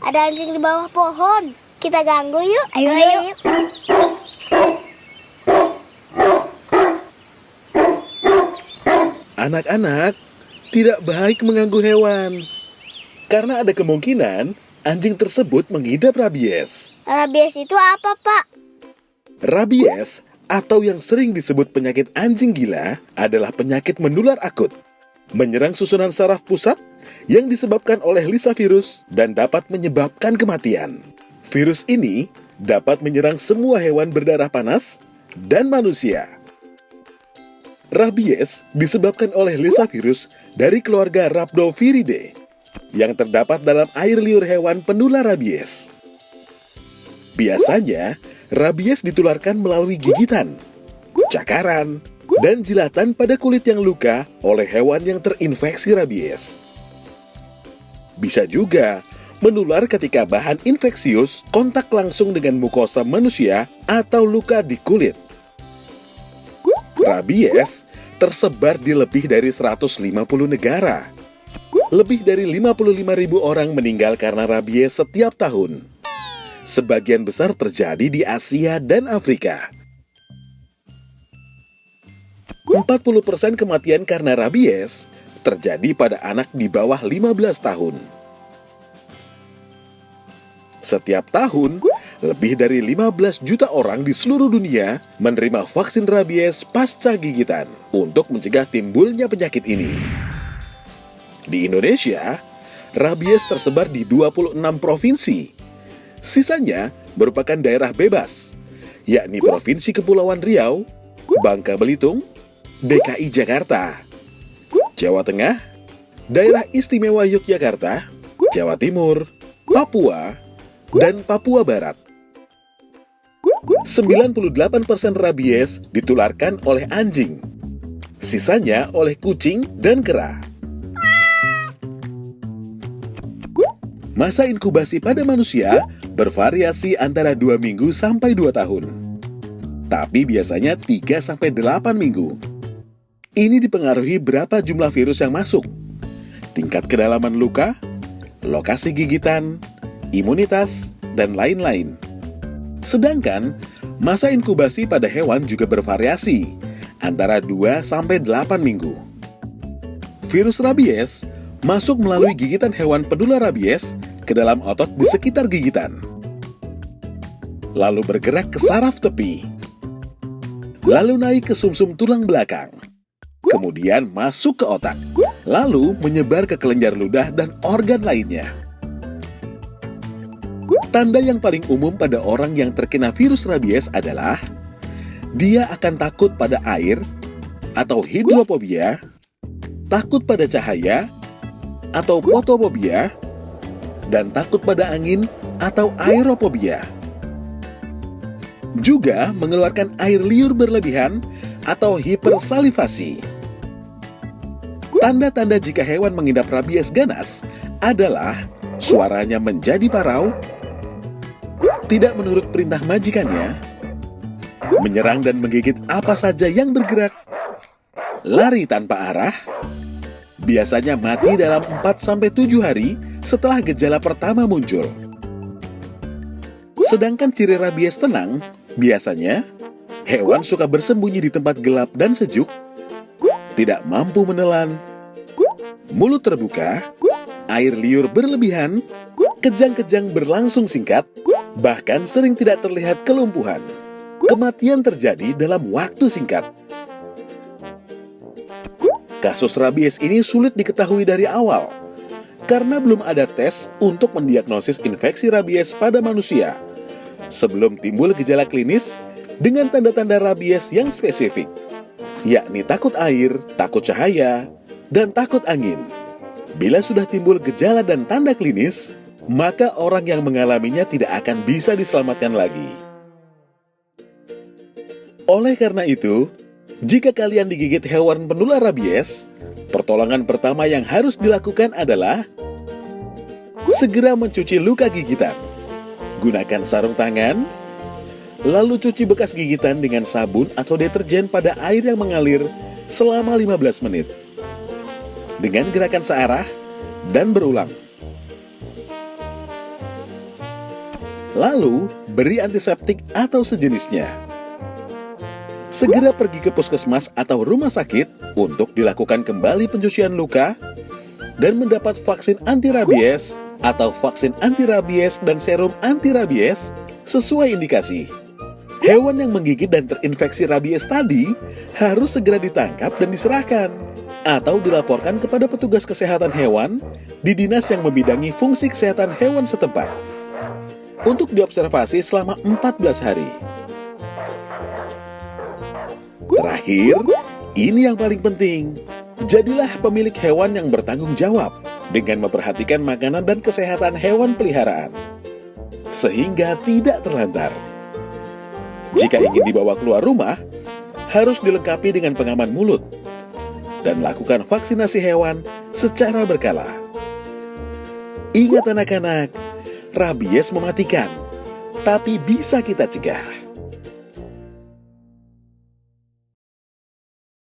Ada anjing di bawah pohon. Kita ganggu yuk. Ayo. Anak-anak, tidak baik mengganggu hewan. Karena ada kemungkinan anjing tersebut mengidap rabies. Rabies itu apa, Pak? Rabies, atau yang sering disebut penyakit anjing gila, adalah penyakit menular akut. Menyerang susunan saraf pusat yang disebabkan oleh Lissa virus dan dapat menyebabkan kematian. Virus ini dapat menyerang semua hewan berdarah panas dan manusia. Rabies disebabkan oleh Lissa virus dari keluarga Rhabdoviridae yang terdapat dalam air liur hewan penular rabies. Biasanya, rabies ditularkan melalui gigitan, cakaran, dan jilatan pada kulit yang luka oleh hewan yang terinfeksi rabies. Bisa juga menular ketika bahan infeksius kontak langsung dengan mukosa manusia atau luka di kulit. Rabies tersebar di lebih dari 150 negara. Lebih dari 55.000 orang meninggal karena rabies setiap tahun. Sebagian besar terjadi di Asia dan Afrika. 40% kematian karena rabies terjadi pada anak di bawah 15 tahun. Setiap tahun, lebih dari 15 juta orang di seluruh dunia menerima vaksin rabies pasca gigitan untuk mencegah timbulnya penyakit ini. Di Indonesia, rabies tersebar di 26 provinsi. Sisanya merupakan daerah bebas, yakni Provinsi Kepulauan Riau, Bangka Belitung, DKI Jakarta, Jawa Tengah, Daerah Istimewa Yogyakarta, Jawa Timur, Papua, dan Papua Barat. 98% rabies ditularkan oleh anjing, sisanya oleh kucing dan kera. Masa inkubasi pada manusia bervariasi antara 2 minggu sampai 2 tahun. Tapi biasanya 3 sampai 8 minggu. Ini dipengaruhi berapa jumlah virus yang masuk, tingkat kedalaman luka, lokasi gigitan, imunitas, dan lain-lain. Sedangkan masa inkubasi pada hewan juga bervariasi antara 2 sampai 8 minggu. Virus rabies masuk melalui gigitan hewan penular rabies ke dalam otot di sekitar gigitan, lalu bergerak ke saraf tepi, lalu naik ke sumsum tulang belakang, kemudian masuk ke otak, lalu menyebar ke kelenjar ludah dan organ lainnya. Tanda yang paling umum pada orang yang terkena virus rabies adalah dia akan takut pada air atau hidrofobia, takut pada cahaya atau fotofobia, dan takut pada angin atau aerofobia. Juga mengeluarkan air liur berlebihan atau hipersalivasi. Tanda-tanda jika hewan mengidap rabies ganas adalah suaranya menjadi parau, tidak menurut perintah majikannya, menyerang dan menggigit apa saja yang bergerak, lari tanpa arah, biasanya mati dalam 4-7 hari setelah gejala pertama muncul. Sedangkan ciri rabies tenang, biasanya hewan suka bersembunyi di tempat gelap dan sejuk, tidak mampu menelan, mulut terbuka, air liur berlebihan, kejang-kejang berlangsung singkat, bahkan sering tidak terlihat kelumpuhan. Kematian terjadi dalam waktu singkat. Kasus rabies ini sulit diketahui dari awal, karena belum ada tes untuk mendiagnosis infeksi rabies pada manusia, sebelum timbul gejala klinis dengan tanda-tanda rabies yang spesifik, yakni takut air, takut cahaya, dan takut angin. Bila sudah timbul gejala dan tanda klinis, maka orang yang mengalaminya tidak akan bisa diselamatkan lagi. Oleh karena itu, jika kalian digigit hewan penular rabies, pertolongan pertama yang harus dilakukan adalah segera mencuci luka gigitan. Gunakan sarung tangan, lalu cuci bekas gigitan dengan sabun atau deterjen pada air yang mengalir selama 15 menit. Dengan gerakan searah dan berulang. Lalu, beri antiseptik atau sejenisnya. Segera pergi ke puskesmas atau rumah sakit untuk dilakukan kembali pencucian luka dan mendapat vaksin anti-rabies atau vaksin anti-rabies dan serum anti-rabies sesuai indikasi. Hewan yang menggigit dan terinfeksi rabies tadi harus segera ditangkap dan diserahkan atau dilaporkan kepada petugas kesehatan hewan di dinas yang membidangi fungsi kesehatan hewan setempat untuk diobservasi selama 14 hari. Terakhir, ini yang paling penting. Jadilah pemilik hewan yang bertanggung jawab dengan memperhatikan makanan dan kesehatan hewan peliharaan, sehingga tidak terlantar. Jika ingin dibawa keluar rumah, harus dilengkapi dengan pengaman mulut dan lakukan vaksinasi hewan secara berkala. Ingat anak-anak, rabies mematikan, tapi bisa kita cegah.